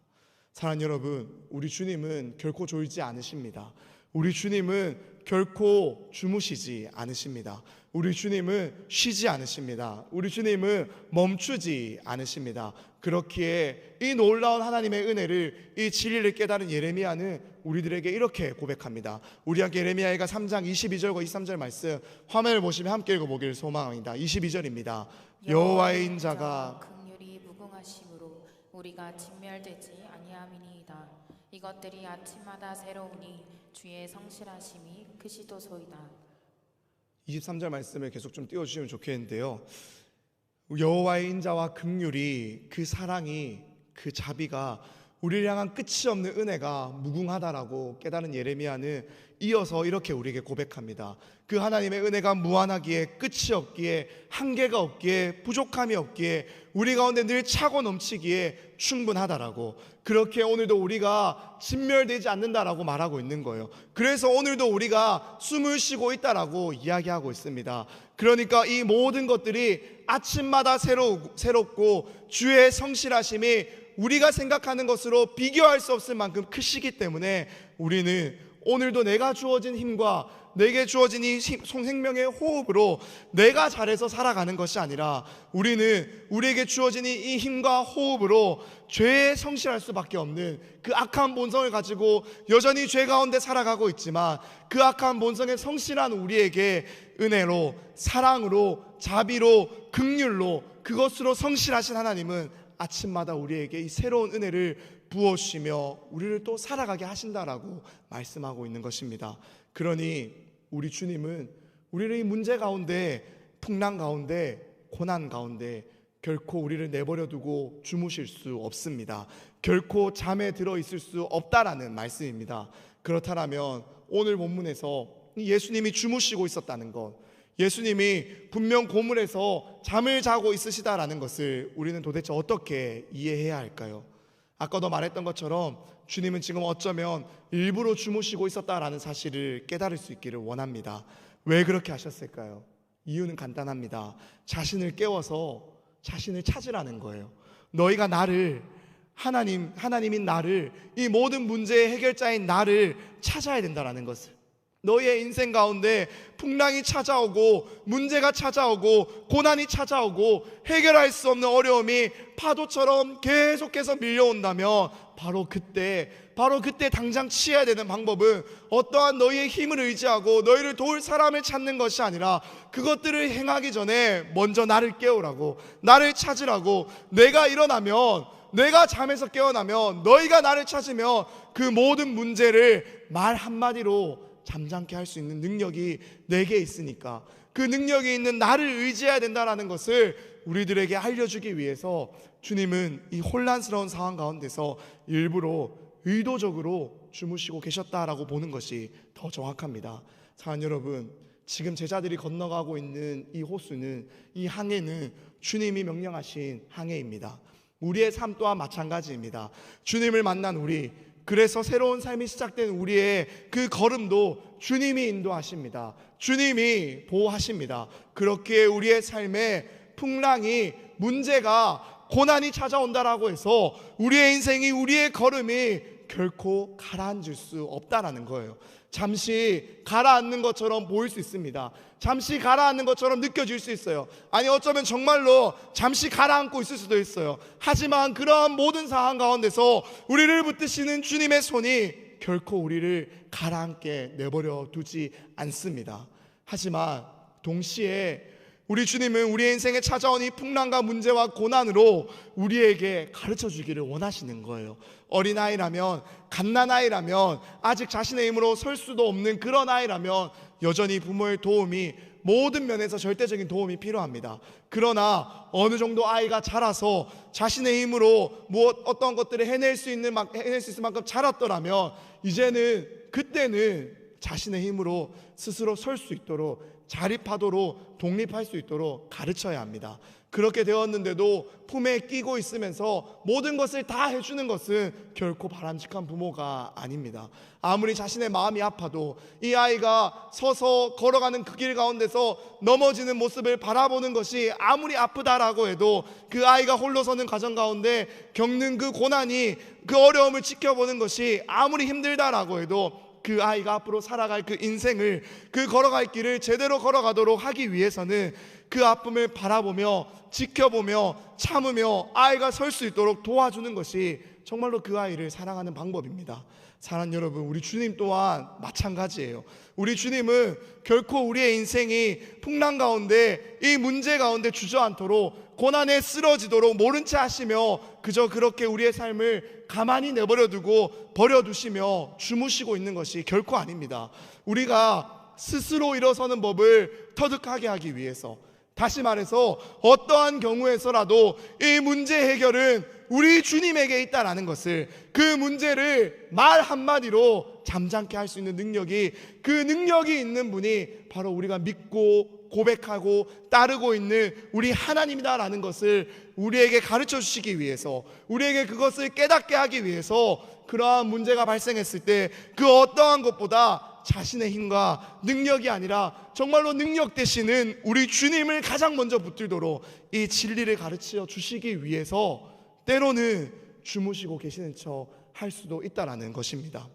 S1: 사랑하는 여러분, 우리 주님은 결코 졸지 않으십니다. 우리 주님은 결코 주무시지 않으십니다. 우리 주님은 쉬지 않으십니다. 우리 주님은 멈추지 않으십니다. 그렇기에 이 놀라운 하나님의 은혜를, 이 진리를 깨달은 예레미야는 우리들에게 이렇게 고백합니다. 우리 함께 예레미야가 3장 22절과 23절 말씀 화면을 보시면 함께 읽어보기를 소망합니다. 22절입니다. 여호와의 인자가
S2: 긍휼이 무궁하심으로 우리가 진멸되지 아니함이니이다. 이것들이 아침마다 새로우니 주의 성실하심이 크시도소이다.
S1: 23절 말씀을 계속 좀 띄워주시면 좋겠는데요. 여호와의 인자와 긍휼이, 그 사랑이, 그 자비가, 우리를 향한 끝이 없는 은혜가 무궁하다라고 깨달은 예레미야는 이어서 이렇게 우리에게 고백합니다. 그 하나님의 은혜가 무한하기에, 끝이 없기에, 한계가 없기에, 부족함이 없기에, 우리 가운데 늘 차고 넘치기에 충분하다라고. 그렇게 오늘도 우리가 진멸되지 않는다라고 말하고 있는 거예요. 그래서 오늘도 우리가 숨을 쉬고 있다라고 이야기하고 있습니다. 그러니까 이 모든 것들이 아침마다 새롭고 주의 성실하심이 우리가 생각하는 것으로 비교할 수 없을 만큼 크시기 때문에 우리는 오늘도 내가 주어진 힘과 내게 주어진 이 생명의 호흡으로 내가 잘해서 살아가는 것이 아니라 우리는 우리에게 주어진 이 힘과 호흡으로 죄에 성실할 수밖에 없는 그 악한 본성을 가지고 여전히 죄 가운데 살아가고 있지만, 그 악한 본성에 성실한 우리에게 은혜로, 사랑으로, 자비로, 긍휼로, 그것으로 성실하신 하나님은 아침마다 우리에게 이 새로운 은혜를 부어주시며 우리를 또 살아가게 하신다라고 말씀하고 있는 것입니다. 그러니 우리 주님은 우리를 이 문제 가운데, 풍랑 가운데, 고난 가운데 결코 우리를 내버려 두고 주무실 수 없습니다. 결코 잠에 들어 있을 수 없다라는 말씀입니다. 그렇다면 오늘 본문에서 예수님이 주무시고 있었다는 것, 예수님이 분명 고물에서 잠을 자고 있으시다라는 것을 우리는 도대체 어떻게 이해해야 할까요? 아까도 말했던 것처럼 주님은 지금 어쩌면 일부러 주무시고 있었다라는 사실을 깨달을 수 있기를 원합니다. 왜 그렇게 하셨을까요? 이유는 간단합니다. 자신을 깨워서 자신을 찾으라는 거예요. 너희가 나를, 하나님인 나를, 이 모든 문제의 해결자인 나를 찾아야 된다라는 것을. 너희의 인생 가운데 풍랑이 찾아오고, 문제가 찾아오고, 고난이 찾아오고, 해결할 수 없는 어려움이 파도처럼 계속해서 밀려온다면 바로 그때 당장 취해야 되는 방법은 어떠한 너희의 힘을 의지하고 너희를 도울 사람을 찾는 것이 아니라, 그것들을 행하기 전에 먼저 나를 깨우라고, 나를 찾으라고. 내가 잠에서 깨어나면, 너희가 나를 찾으면 그 모든 문제를 말 한마디로 잠잠케 할 수 있는 능력이 내게 있으니까, 그 능력이 있는 나를 의지해야 된다는 것을 우리들에게 알려주기 위해서 주님은 이 혼란스러운 상황 가운데서 일부러 의도적으로 주무시고 계셨다라고 보는 것이 더 정확합니다. 사랑하는 여러분, 지금 제자들이 건너가고 있는 이 호수는, 이 항해는 주님이 명령하신 항해입니다. 우리의 삶 또한 마찬가지입니다. 주님을 만난 우리, 그래서 새로운 삶이 시작된 우리의 그 걸음도 주님이 인도하십니다. 주님이 보호하십니다. 그렇게 우리의 삶에 풍랑이, 문제가, 고난이 찾아온다라고 해서 우리의 인생이, 우리의 걸음이 결코 가라앉을 수 없다라는 거예요. 잠시 가라앉는 것처럼 보일 수 있습니다. 잠시 가라앉는 것처럼 느껴질 수 있어요. 아니, 어쩌면 정말로 잠시 가라앉고 있을 수도 있어요. 하지만 그러한 모든 상황 가운데서 우리를 붙드시는 주님의 손이 결코 우리를 가라앉게 내버려 두지 않습니다. 하지만 동시에 우리 주님은 우리의 인생에 찾아온 이 풍랑과 문제와 고난으로 우리에게 가르쳐 주기를 원하시는 거예요. 어린아이라면, 갓난아이라면, 아직 자신의 힘으로 설 수도 없는 그런 아이라면 여전히 부모의 도움이, 모든 면에서 절대적인 도움이 필요합니다. 그러나 어느 정도 아이가 자라서 자신의 힘으로 어떤 것들을 해낼 수 있을 만큼 자랐더라면, 그때는 자신의 힘으로 스스로 설 수 있도록 자립하도록 독립할 수 있도록 가르쳐야 합니다. 그렇게 되었는데도 품에 끼고 있으면서 모든 것을 다 해주는 것은 결코 바람직한 부모가 아닙니다. 아무리 자신의 마음이 아파도 이 아이가 서서 걸어가는 그 길 가운데서 넘어지는 모습을 바라보는 것이 아무리 아프다라고 해도 그 아이가 홀로 서는 가정 가운데 겪는 그 고난이, 그 어려움을 지켜보는 것이 아무리 힘들다라고 해도 그 아이가 앞으로 살아갈 그 인생을, 그 걸어갈 길을 제대로 걸어가도록 하기 위해서는 그 아픔을 바라보며 지켜보며 참으며 아이가 설 수 있도록 도와주는 것이 정말로 그 아이를 사랑하는 방법입니다. 사랑하는 여러분, 우리 주님 또한 마찬가지예요. 우리 주님은 결코 우리의 인생이 풍랑 가운데, 이 문제 가운데 주저앉도록, 고난에 쓰러지도록 모른 채 하시며 그저 그렇게 우리의 삶을 가만히 내버려두고 버려두시며 주무시고 있는 것이 결코 아닙니다. 우리가 스스로 일어서는 법을 터득하게 하기 위해서, 다시 말해서 어떠한 경우에서라도 이 문제 해결은 우리 주님에게 있다라는 것을, 그 문제를 말 한마디로 잠잠케 할 수 있는 능력이, 그 능력이 있는 분이 바로 우리가 믿고 고백하고 따르고 있는 우리 하나님이다라는 것을 우리에게 가르쳐 주시기 위해서, 우리에게 그것을 깨닫게 하기 위해서 그러한 문제가 발생했을 때 그 어떠한 것보다 자신의 힘과 능력이 아니라 정말로 능력 되시는 우리 주님을 가장 먼저 붙들도록 이 진리를 가르쳐 주시기 위해서 때로는 주무시고 계시는 척 할 수도 있다라는 것입니다.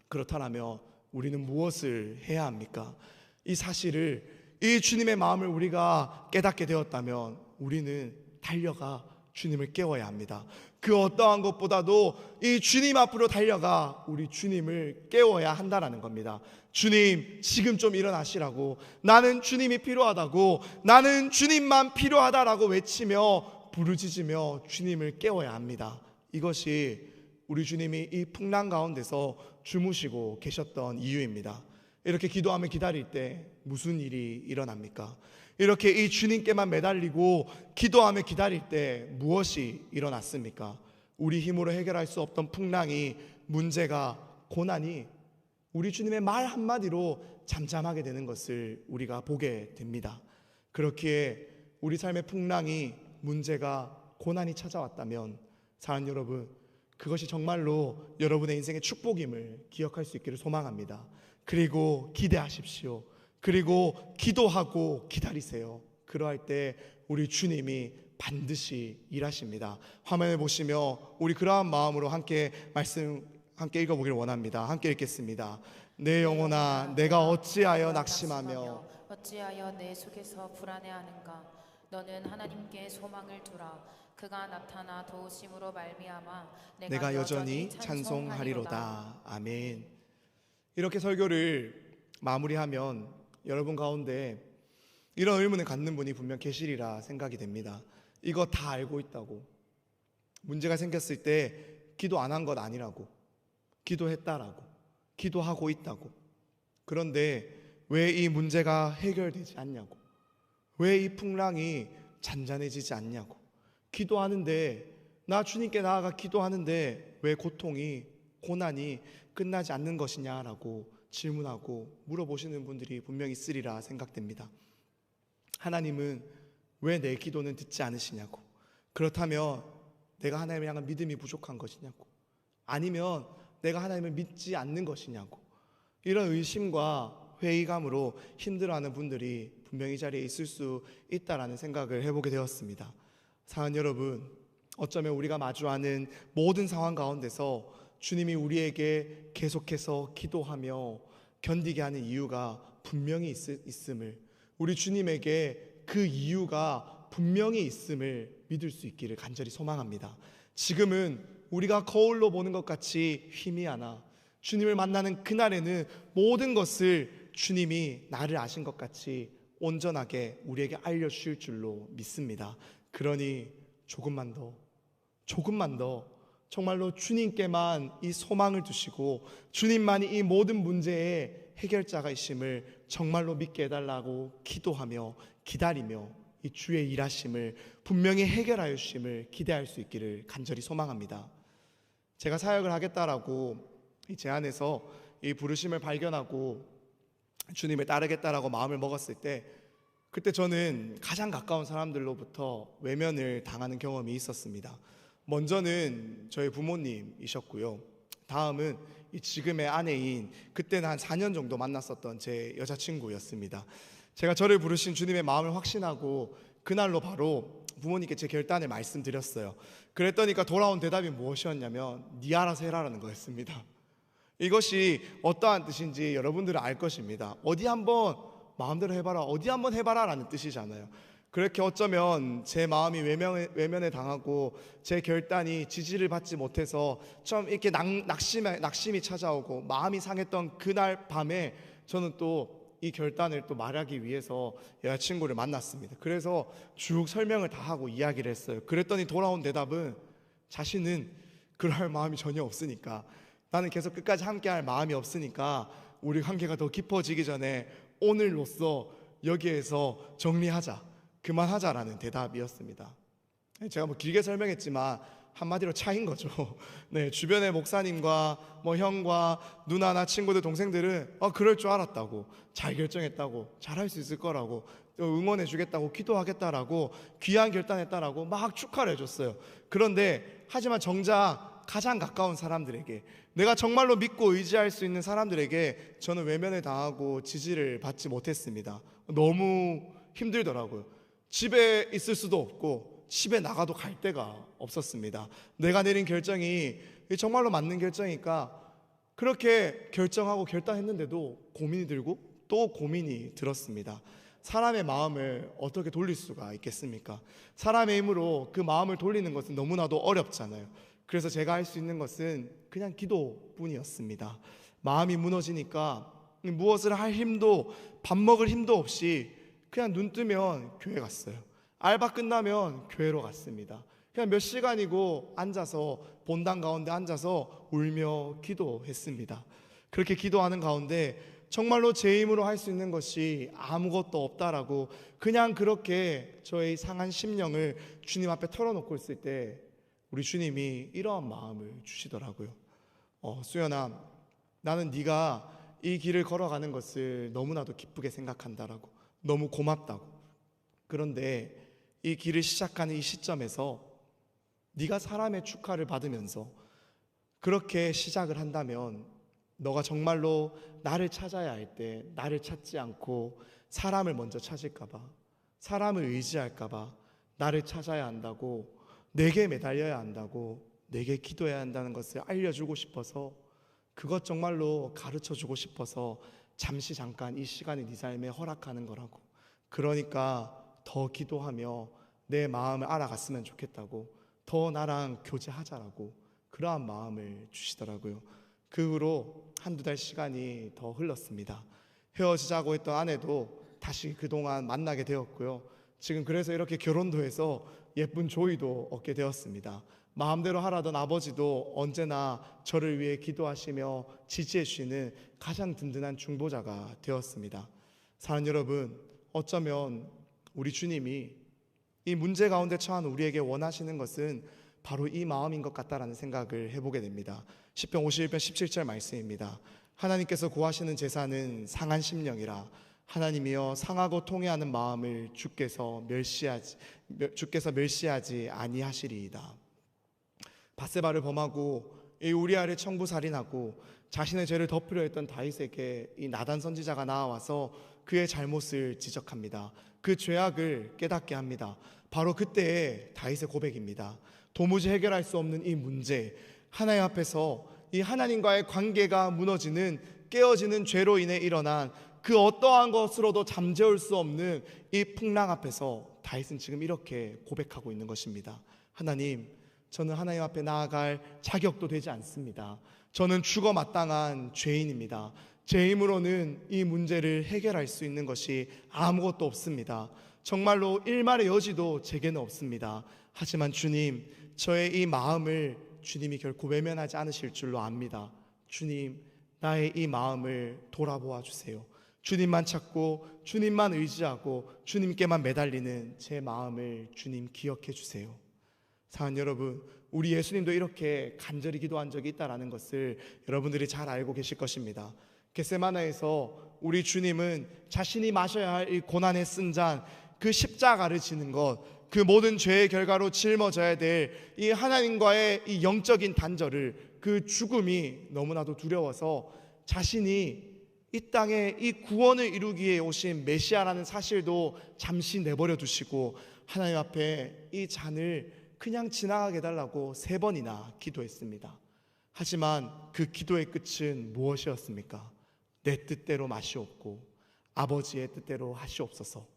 S1: 그렇다면 우리는 무엇을 해야 합니까? 이 사실을, 이 주님의 마음을 우리가 깨닫게 되었다면 우리는 달려가 주님을 깨워야 합니다. 그 어떠한 것보다도 이 주님 앞으로 달려가 우리 주님을 깨워야 한다라는 겁니다. 주님, 지금 좀 일어나시라고, 나는 주님이 필요하다고, 나는 주님만 필요하다라고 외치며 부르짖으며 주님을 깨워야 합니다. 이것이 우리 주님이 이 풍랑 가운데서 주무시고 계셨던 이유입니다. 이렇게 기도하며 기다릴 때 무슨 일이 일어납니까? 이렇게 이 주님께만 매달리고 기도하며 기다릴 때 무엇이 일어났습니까? 우리 힘으로 해결할 수 없던 풍랑이, 문제가, 고난이 우리 주님의 말 한마디로 잠잠하게 되는 것을 우리가 보게 됩니다. 그렇기에 우리 삶의 풍랑이, 문제가, 고난이 찾아왔다면 사랑하는 여러분, 그것이 정말로 여러분의 인생의 축복임을 기억할 수 있기를 소망합니다. 그리고 기대하십시오. 그리고 기도하고 기다리세요. 그러할 때 우리 주님이 반드시 일하십니다. 화면을 보시며 우리 그러한 마음으로 함께 말씀 함께 읽어보기를 원합니다. 함께 읽겠습니다. 내 영혼아, 내가 어찌하여 낙심하며
S2: 어찌하여 내 속에서 불안해하는가? 너는 하나님께 소망을 두라. 그가 나타나 도우심으로 말미암아
S1: 내가 여전히 찬송하리로다. 아멘. 이렇게 설교를 마무리하면 여러분 가운데 이런 의문을 갖는 분이 분명 계시리라 생각이 됩니다. 이거 다 알고 있다고, 문제가 생겼을 때 기도 안 한 것 아니라고, 기도했다라고, 기도하고 있다고, 그런데 왜 이 문제가 해결되지 않냐고, 왜 이 풍랑이 잔잔해지지 않냐고, 기도하는데, 나 주님께 나아가 기도하는데 왜 고통이, 고난이 끝나지 않는 것이냐라고 질문하고 물어보시는 분들이 분명히 있으리라 생각됩니다. 하나님은 왜 내 기도는 듣지 않으시냐고, 그렇다면 내가 하나님을 향한 믿음이 부족한 것이냐고, 아니면 내가 하나님을 믿지 않는 것이냐고, 이런 의심과 회의감으로 힘들어하는 분들이 분명히 이 자리에 있을 수 있다라는 생각을 해보게 되었습니다. 사랑하는 여러분, 어쩌면 우리가 마주하는 모든 상황 가운데서 주님이 우리에게 계속해서 기도하며 견디게 하는 이유가 분명히 있음을, 우리 주님에게 그 이유가 분명히 있음을 믿을 수 있기를 간절히 소망합니다. 지금은 우리가 거울로 보는 것 같이 희미하나 주님을 만나는 그날에는 모든 것을 주님이 나를 아신 것 같이 온전하게 우리에게 알려주실 줄로 믿습니다. 그러니 조금만 더 정말로 주님께만 이 소망을 두시고 주님만이 이 모든 문제의 해결자가이심을 정말로 믿게 해달라고 기도하며 기다리며 이 주의 일하심을 분명히 해결하여 주심을 기대할 수 있기를 간절히 소망합니다. 제가 사역을 하겠다라고 이 제안에서 이 부르심을 발견하고 주님을 따르겠다라고 마음을 먹었을 때, 그때 저는 가장 가까운 사람들로부터 외면을 당하는 경험이 있었습니다. 먼저는 저희 부모님이셨고요. 다음은 이 지금의 아내인, 그때는 한 4년 정도 만났었던 제 여자친구였습니다. 제가 저를 부르신 주님의 마음을 확신하고 그날로 바로 부모님께 제 결단을 말씀드렸어요. 그랬더니까 돌아온 대답이 무엇이었냐면 네 알아서 해라라는 거였습니다. 이것이 어떠한 뜻인지 여러분들은 알 것입니다. 어디 한번 마음대로 해봐라, 어디 한번 해봐라 라는 뜻이잖아요. 그렇게 어쩌면 제 마음이 외면에 당하고 제 결단이 지지를 받지 못해서 좀 이렇게 낙심이 찾아오고 마음이 상했던 그날 밤에 저는 또 이 결단을 또 말하기 위해서 여자친구를 만났습니다. 그래서 쭉 설명을 다 하고 이야기를 했어요. 그랬더니 돌아온 대답은 자신은 그럴 마음이 전혀 없으니까, 나는 계속 끝까지 함께할 마음이 없으니까 우리 관계가 더 깊어지기 전에 오늘로써 여기에서 정리하자, 그만하자라는 대답이었습니다. 제가 뭐 길게 설명했지만 한마디로 차인 거죠. 네, 주변의 목사님과 뭐 형과 누나나 친구들, 동생들은 그럴 줄 알았다고, 잘 결정했다고, 잘할 수 있을 거라고, 응원해 주겠다고, 기도하겠다라고, 귀한 결단했다라고 막 축하를 해줬어요. 그런데 하지만 정작 가장 가까운 사람들에게, 내가 정말로 믿고 의지할 수 있는 사람들에게 저는 외면을 당하고 지지를 받지 못했습니다. 너무 힘들더라고요. 집에 있을 수도 없고 집에 나가도 갈 데가 없었습니다. 내가 내린 결정이 정말로 맞는 결정이니까 그렇게 결정하고 결단했는데도 고민이 들고 또 고민이 들었습니다. 사람의 마음을 어떻게 돌릴 수가 있겠습니까? 사람의 힘으로 그 마음을 돌리는 것은 너무나도 어렵잖아요. 그래서 제가 할 수 있는 것은 그냥 기도뿐이었습니다. 마음이 무너지니까 무엇을 할 힘도, 밥 먹을 힘도 없이 그냥 눈 뜨면 교회 갔어요. 알바 끝나면 교회로 갔습니다. 그냥 몇 시간이고 앉아서 본당 가운데 앉아서 울며 기도했습니다. 그렇게 기도하는 가운데 정말로 제 힘으로 할 수 있는 것이 아무것도 없다라고 그냥 그렇게 저의 상한 심령을 주님 앞에 털어놓고 있을 때 우리 주님이 이러한 마음을 주시더라고요. 수연아, 나는 네가 이 길을 걸어가는 것을 너무나도 기쁘게 생각한다라고, 너무 고맙다고. 그런데 이 길을 시작하는 이 시점에서 네가 사람의 축하를 받으면서 그렇게 시작을 한다면 너가 정말로 나를 찾아야 할 때 나를 찾지 않고 사람을 먼저 찾을까봐, 사람을 의지할까봐 나를 찾아야 한다고, 내게 매달려야 한다고, 내게 기도해야 한다는 것을 알려주고 싶어서, 그것 정말로 가르쳐주고 싶어서 잠깐 이 시간을 네 삶에 허락하는 거라고. 그러니까 더 기도하며 내 마음을 알아갔으면 좋겠다고, 더 나랑 교제하자라고 그러한 마음을 주시더라고요. 그 후로 한두 달 시간이 더 흘렀습니다. 헤어지자고 했던 아내도 다시 그동안 만나게 되었고요. 지금 그래서 이렇게 결혼도 해서 예쁜 조이도 얻게 되었습니다. 마음대로 하라던 아버지도 언제나 저를 위해 기도하시며 지지해 주시는 가장 든든한 중보자가 되었습니다. 사랑하는 여러분, 어쩌면 우리 주님이 이 문제 가운데 처한 우리에게 원하시는 것은 바로 이 마음인 것 같다라는 생각을 해보게 됩니다. 시편 51편 17절 말씀입니다. 하나님께서 구하시는 제사는 상한 심령이라, 하나님이여 상하고 통회하는 마음을 주께서 멸시하지 아니하시리이다. 밧세바를 범하고 이 우리아를 청부살인하고 자신의 죄를 덮으려 했던 다윗에게 이 나단 선지자가 나와서 그의 잘못을 지적합니다. 그 죄악을 깨닫게 합니다. 바로 그때의 다윗의 고백입니다. 도무지 해결할 수 없는 이 문제, 하나님 앞에서 이 하나님과의 관계가 무너지는, 깨어지는 죄로 인해 일어난 그 어떠한 것으로도 잠재울 수 없는 이 풍랑 앞에서 다윗은 지금 이렇게 고백하고 있는 것입니다. 하나님, 저는 하나님 앞에 나아갈 자격도 되지 않습니다. 저는 죽어 마땅한 죄인입니다. 제 힘으로는 이 문제를 해결할 수 있는 것이 아무것도 없습니다. 정말로 일말의 여지도 제게는 없습니다. 하지만 주님, 저의 이 마음을 주님이 결코 외면하지 않으실 줄로 압니다. 주님, 나의 이 마음을 돌아보아 주세요. 주님만 찾고 주님만 의지하고 주님께만 매달리는 제 마음을 주님 기억해 주세요. 사랑하는 여러분, 우리 예수님도 이렇게 간절히 기도한 적이 있다는 것을 여러분들이 잘 알고 계실 것입니다. 겟세마네에서 우리 주님은 자신이 마셔야 할 이 고난의 쓴 잔, 그 십자가를 지는 것, 그 모든 죄의 결과로 짊어져야 될 이 하나님과의 이 영적인 단절을, 그 죽음이 너무나도 두려워서 자신이 이 땅에 이 구원을 이루기 위해 오신 메시아라는 사실도 잠시 내버려 두시고 하나님 앞에 이 잔을 그냥 지나가게 해달라고 3번이나 기도했습니다. 하지만 그 기도의 끝은 무엇이었습니까? 내 뜻대로 마시옵고 아버지의 뜻대로 하시옵소서.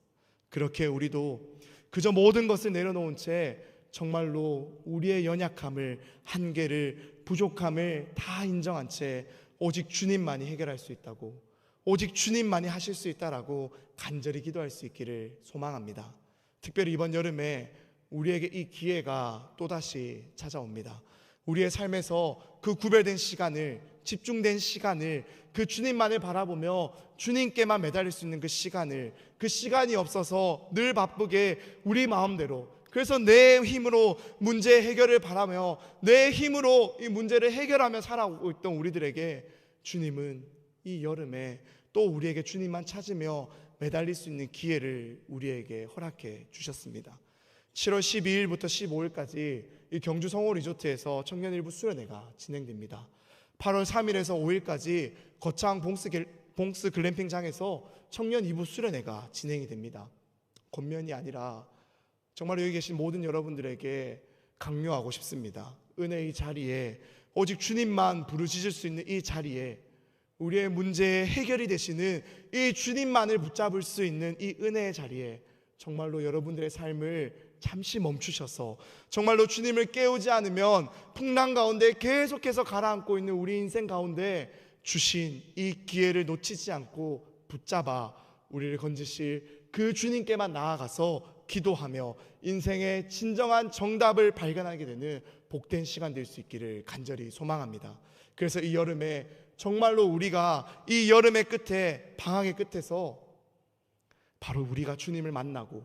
S1: 그렇게 우리도 그저 모든 것을 내려놓은 채 정말로 우리의 연약함을, 한계를, 부족함을 다 인정한 채 오직 주님만이 해결할 수 있다고, 오직 주님만이 하실 수 있다라고 간절히 기도할 수 있기를 소망합니다. 특별히 이번 여름에 우리에게 이 기회가 또다시 찾아옵니다. 우리의 삶에서 그 구별된 시간을, 집중된 시간을, 그 주님만을 바라보며 주님께만 매달릴 수 있는 그 시간을, 그 시간이 없어서 늘 바쁘게 우리 마음대로, 그래서 내 힘으로 문제 해결을 바라며 내 힘으로 이 문제를 해결하며 살아오고 있던 우리들에게 주님은 이 여름에 또 우리에게 주님만 찾으며 매달릴 수 있는 기회를 우리에게 허락해 주셨습니다. 7월 12일부터 15일까지 이 경주 성호 리조트에서 청년 일부 수련회가 진행됩니다. 8월 3일에서 5일까지 거창 봉스 글램핑장에서 청년 2부 수련회가 진행이 됩니다. 겉면이 아니라 정말 여기 계신 모든 여러분들에게 강요하고 싶습니다. 은혜의 자리에, 오직 주님만 부르짖을 수 있는 이 자리에, 우리의 문제의 해결이 되시는 이 주님만을 붙잡을 수 있는 이 은혜의 자리에 정말로 여러분들의 삶을 잠시 멈추셔서 정말로 주님을 깨우지 않으면 풍랑 가운데 계속해서 가라앉고 있는 우리 인생 가운데 주신 이 기회를 놓치지 않고 붙잡아 우리를 건지실 그 주님께만 나아가서 기도하며 인생의 진정한 정답을 발견하게 되는 복된 시간 될 수 있기를 간절히 소망합니다. 그래서 이 여름에 정말로 우리가 이 여름의 끝에, 방학의 끝에서 바로 우리가 주님을 만나고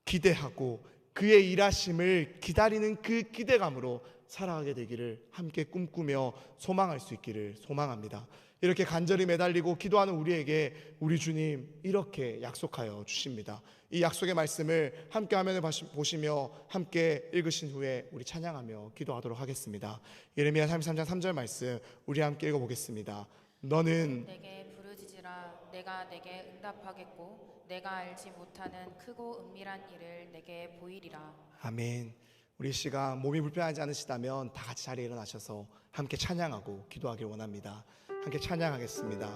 S1: 기대하고 그의 일하심을 기다리는 그 기대감으로 살아가게 되기를 함께 꿈꾸며 소망할 수 있기를 소망합니다. 이렇게 간절히 매달리고 기도하는 우리에게 우리 주님 이렇게 약속하여 주십니다. 이 약속의 말씀을 함께 화면을 보시며 함께 읽으신 후에 우리 찬양하며 기도하도록 하겠습니다. 예레미야 33장 3절 말씀 우리 함께 읽어보겠습니다. 너는
S2: 내게 부르짖으라 내가 내게 응답하겠고 내가 알지 못하는 크고 은밀한 일을 내게 보이리라.
S1: 아멘. 우리 시간 몸이 불편하지 않으시다면 다 같이 자리에 일어나셔서 함께 찬양하고 기도하길 원합니다. 함께 찬양하겠습니다.